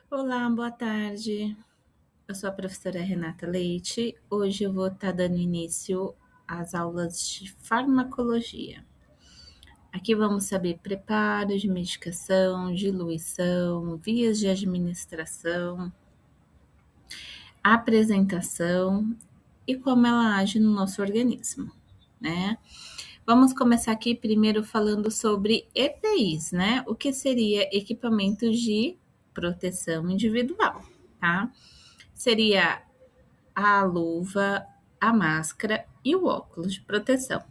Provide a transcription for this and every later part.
Olá, boa tarde. Eu sou a professora Renata Leite. Hoje eu vou estar dando início às aulas de farmacologia. Aqui vamos saber preparo de medicação, diluição, vias de administração, apresentação e como ela age no nosso organismo, né? Vamos começar aqui primeiro falando sobre EPIs, né? O que seria equipamentos de proteção individual, tá? Seria a luva, a máscara e o óculos de proteção.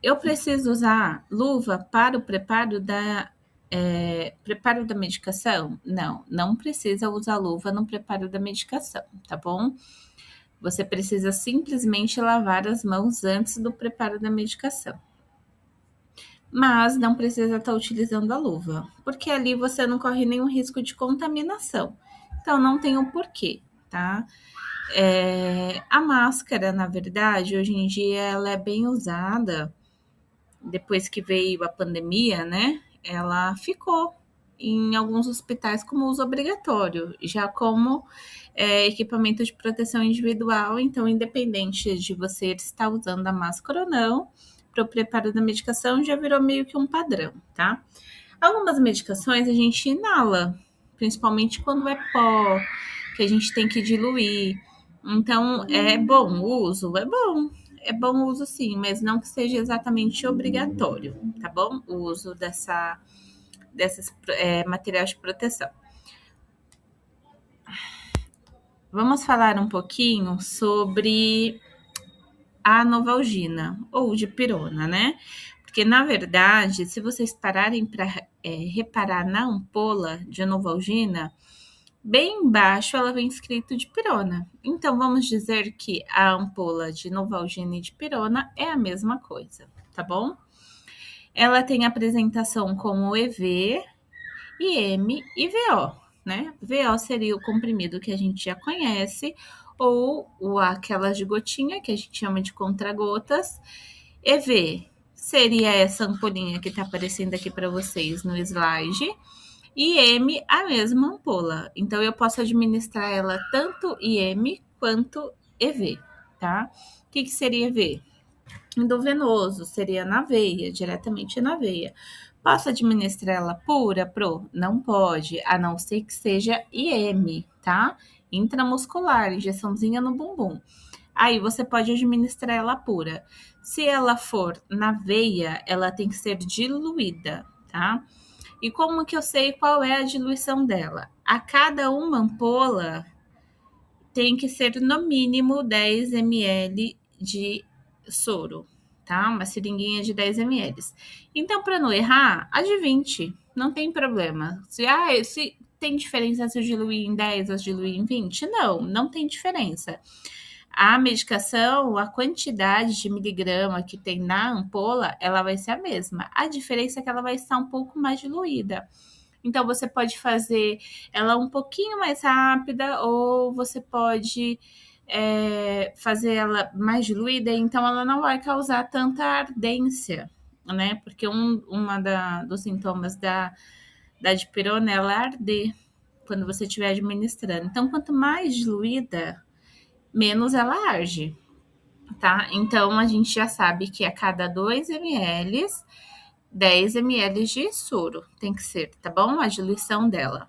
Eu preciso usar luva para o preparo da medicação? Não, não precisa usar luva no preparo da medicação, tá bom? Você precisa simplesmente lavar as mãos antes do preparo da medicação. Mas não precisa estar utilizando a luva, porque ali você não corre nenhum risco de contaminação. Então não tem um porquê, tá? A máscara, na verdade, hoje em dia ela é bem usada. Depois que veio a pandemia, né? Ela ficou em alguns hospitais como uso obrigatório, já como equipamento de proteção individual. Então, independente de você estar usando a máscara ou não, para o preparo da medicação já virou meio que um padrão, tá? Algumas medicações a gente inala, principalmente quando é pó, que a gente tem que diluir. Então, é bom o uso? É bom o uso sim, mas não que seja exatamente obrigatório, tá bom? O uso desses materiais de proteção. Vamos falar um pouquinho sobre a Novalgina, ou dipirona, né? Porque, na verdade, se vocês pararem para reparar na ampola de Novalgina, bem embaixo ela vem escrito dipirona. Então, vamos dizer que a ampola de Novalgina e dipirona é a mesma coisa, tá bom? Ela tem apresentação como EV, IM e VO, né? VO seria o comprimido que a gente já conhece, ou aquelas de gotinha, que a gente chama de contragotas. EV seria essa ampolinha que está aparecendo aqui para vocês no slide. E M, a mesma ampola. Então, eu posso administrar ela tanto IM quanto EV, tá? O que seria EV? Endovenoso, seria na veia, diretamente na veia. Posso administrar ela pura, Pro? Não pode, a não ser que seja IM, tá? Intramuscular, injeçãozinha no bumbum. Aí você pode administrar ela pura. Se ela for na veia, ela tem que ser diluída, tá? E como que eu sei qual é a diluição dela? A cada uma ampola tem que ser no mínimo 10 ml de soro, tá? Uma seringuinha de 10 ml. Então, para não errar, a de 20, não tem problema. Se tem diferença se eu diluir em 10 ou diluir em 20? Não, não tem diferença. A medicação, a quantidade de miligrama que tem na ampola, ela vai ser a mesma. A diferença é que ela vai estar um pouco mais diluída. Então, você pode fazer ela um pouquinho mais rápida ou você pode fazer ela mais diluída, então ela não vai causar tanta ardência, né? Porque dos sintomas da dipirona é ela arder quando você estiver administrando. Então, quanto mais diluída, menos ela arde, tá? Então, a gente já sabe que a cada 2 ml, 10 ml de soro tem que ser, tá bom? A diluição dela.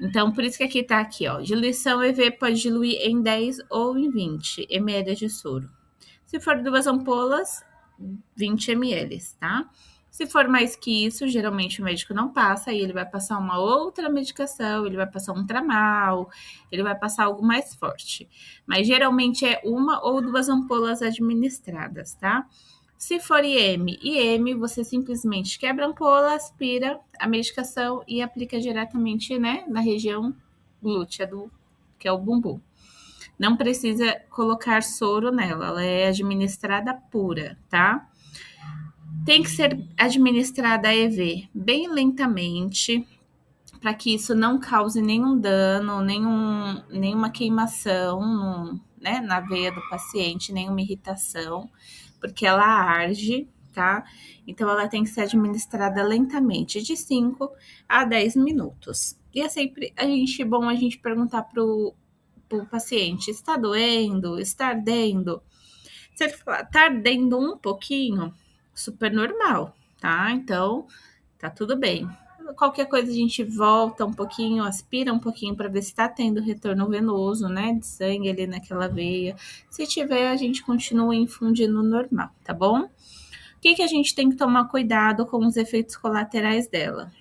Então, por isso que aqui tá aqui, ó. Diluição EV pode diluir em 10 ou em 20 ml de soro. Se for 2 ampolas, 20 ml, tá? Se for mais que isso, geralmente o médico não passa, e ele vai passar uma outra medicação, ele vai passar um tramal, ele vai passar algo mais forte. Mas geralmente é 1 ou 2 ampolas administradas, tá? Se for IM, você simplesmente quebra a ampola, aspira a medicação e aplica diretamente, né, na região glútea, que é o bumbum. Não precisa colocar soro nela, ela é administrada pura, tá? Tem que ser administrada a EV bem lentamente, para que isso não cause nenhum dano, nenhuma queimação na veia do paciente, nenhuma irritação, porque ela arde, tá? Então, ela tem que ser administrada lentamente, de 5 a 10 minutos. E é sempre bom a gente perguntar pro paciente, está doendo? Está ardendo? Se ele falar, tá ardendo um pouquinho, super normal, tá? Então, tá tudo bem. Qualquer coisa a gente volta um pouquinho, aspira um pouquinho para ver se tá tendo retorno venoso, né, de sangue ali naquela veia. Se tiver, a gente continua infundindo normal, tá bom? O que a gente tem que tomar cuidado com os efeitos colaterais dela?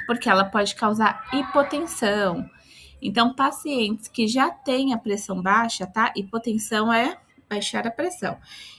Porque ela pode causar hipotensão. Então, pacientes que já têm a pressão baixa, tá? Hipotensão é baixar a pressão.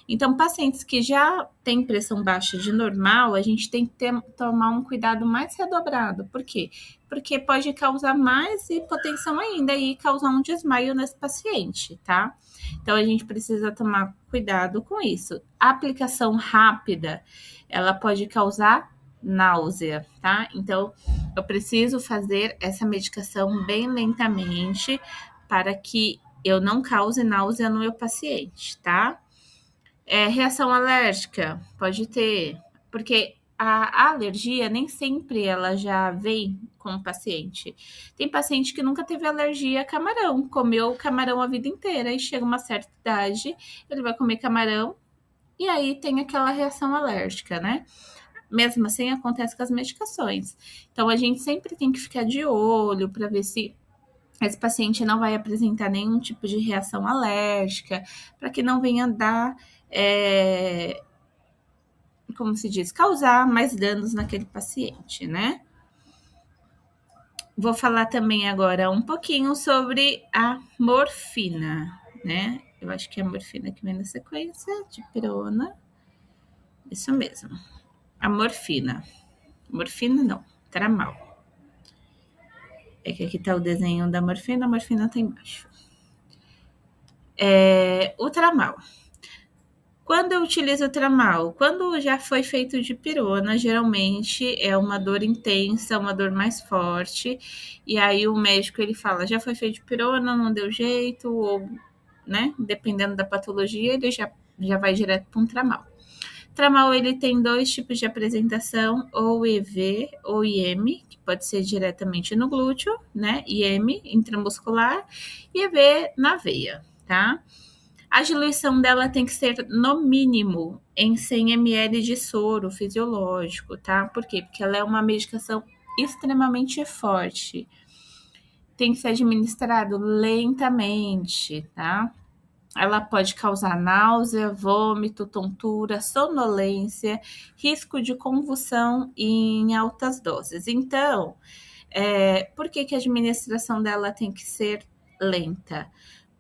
Então, pacientes que já têm pressão baixa de normal, a gente tem que tomar um cuidado mais redobrado. Por quê? Porque pode causar mais hipotensão ainda e causar um desmaio nesse paciente, tá? Então, a gente precisa tomar cuidado com isso. A aplicação rápida, ela pode causar náusea, tá? Então, eu preciso fazer essa medicação bem lentamente para que eu não cause náusea no meu paciente, tá? Reação alérgica pode ter, porque a alergia nem sempre ela já vem com o paciente. Tem paciente que nunca teve alergia a camarão, comeu camarão a vida inteira e chega uma certa idade, ele vai comer camarão e aí tem aquela reação alérgica, né? Mesmo assim, acontece com as medicações. Então, a gente sempre tem que ficar de olho para ver se esse paciente não vai apresentar nenhum tipo de reação alérgica, para que não venha dar, como se diz, causar mais danos naquele paciente, né? Vou falar também agora um pouquinho sobre a morfina, né? Eu acho que é a morfina que vem na sequência, dipirona. Isso mesmo. A morfina. Morfina não, tramal. É que aqui tá o desenho da morfina, a morfina tá embaixo. O tramal. Quando eu utilizo o tramal? Quando já foi feito dipirona, geralmente é uma dor intensa, uma dor mais forte, e aí o médico ele fala, já foi feito dipirona, não deu jeito, ou, né, dependendo da patologia, ele já vai direto para um tramal. Tramal ele tem dois tipos de apresentação, ou EV ou IM, que pode ser diretamente no glúteo, né? IM intramuscular e EV na veia, tá? A diluição dela tem que ser no mínimo em 100 ml de soro fisiológico, tá? Por quê? Porque ela é uma medicação extremamente forte. Tem que ser administrado lentamente, tá? Ela pode causar náusea, vômito, tontura, sonolência, risco de convulsão em altas doses. Então, por que a administração dela tem que ser lenta?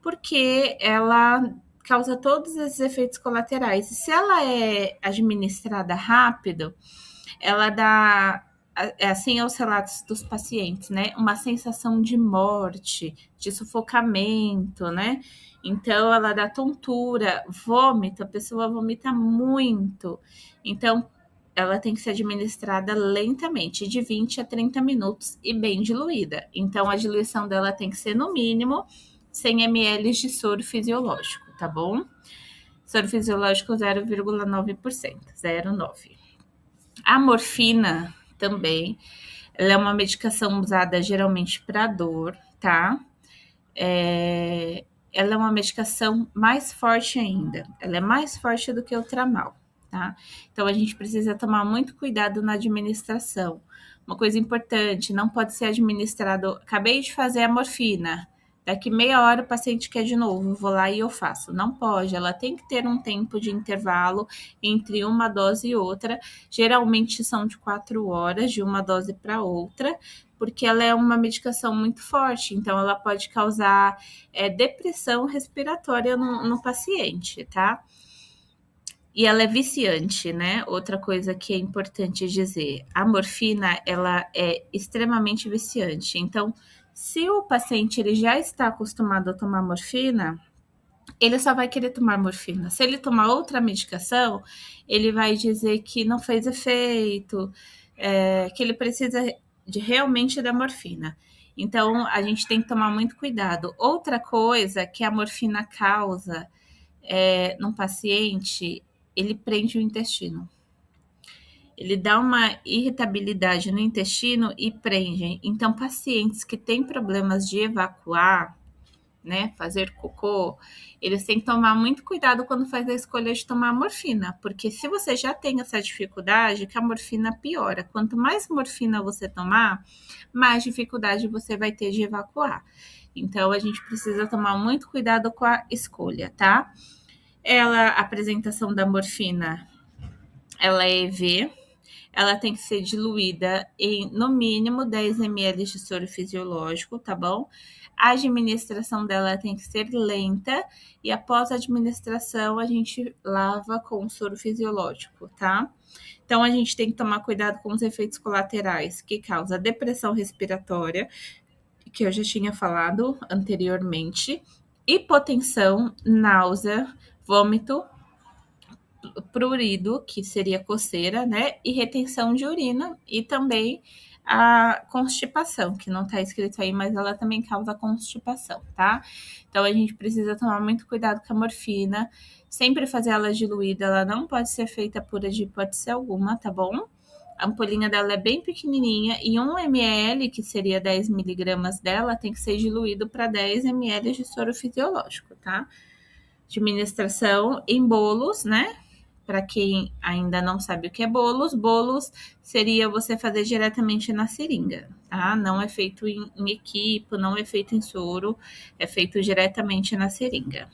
Porque ela causa todos esses efeitos colaterais. E se ela é administrada rápido, ela dá, assim aos relatos dos pacientes, né? Uma sensação de morte, de sufocamento, né? Então, ela dá tontura, vômito, a pessoa vomita muito. Então, ela tem que ser administrada lentamente, de 20 a 30 minutos e bem diluída. Então, a diluição dela tem que ser, no mínimo, 100 ml de soro fisiológico, tá bom? Soro fisiológico 0,9%, 0,9%. A morfina também, ela é uma medicação usada geralmente para dor, tá? Ela é uma medicação mais forte ainda. Ela é mais forte do que o tramal, tá? Então, a gente precisa tomar muito cuidado na administração. Uma coisa importante, não pode ser administrado... Acabei de fazer a morfina, daqui meia hora o paciente quer de novo, vou lá e eu faço. Não pode, ela tem que ter um tempo de intervalo entre uma dose e outra. Geralmente são de 4 horas, de uma dose para outra, porque ela é uma medicação muito forte, então ela pode causar depressão respiratória no paciente, tá? E ela é viciante, né? Outra coisa que é importante dizer, a morfina, ela é extremamente viciante. Então, se o paciente ele já está acostumado a tomar morfina, ele só vai querer tomar morfina. Se ele tomar outra medicação, ele vai dizer que não fez efeito, que ele precisa realmente da morfina. Então, a gente tem que tomar muito cuidado. Outra coisa que a morfina causa no paciente, ele prende o intestino. ele dá uma irritabilidade no intestino e prende. Então, pacientes que têm problemas de evacuar, né, fazer cocô, eles têm que tomar muito cuidado quando faz a escolha de tomar morfina, porque se você já tem essa dificuldade, que a morfina piora. Quanto mais morfina você tomar, mais dificuldade você vai ter de evacuar. Então, a gente precisa tomar muito cuidado com a escolha, tá? A apresentação da morfina, ela é EV, ela tem que ser diluída em no mínimo 10 ml de soro fisiológico, tá bom? A administração dela tem que ser lenta e após a administração a gente lava com soro fisiológico, tá? Então a gente tem que tomar cuidado com os efeitos colaterais que causa depressão respiratória, que eu já tinha falado anteriormente, hipotensão, náusea, vômito, prurido, que seria coceira, né? E retenção de urina e também a constipação, que não tá escrito aí, mas ela também causa constipação, tá? Então a gente precisa tomar muito cuidado com a morfina, sempre fazer ela diluída, ela não pode ser feita pura de hipótese alguma, tá bom? A ampolinha dela é bem pequenininha e 1 ml, que seria 10 miligramas dela, tem que ser diluído para 10 ml de soro fisiológico, tá? Administração em bolos, né? Para quem ainda não sabe o que é bolos seria você fazer diretamente na seringa, tá? Não é feito em equipo, não é feito em soro, é feito diretamente na seringa.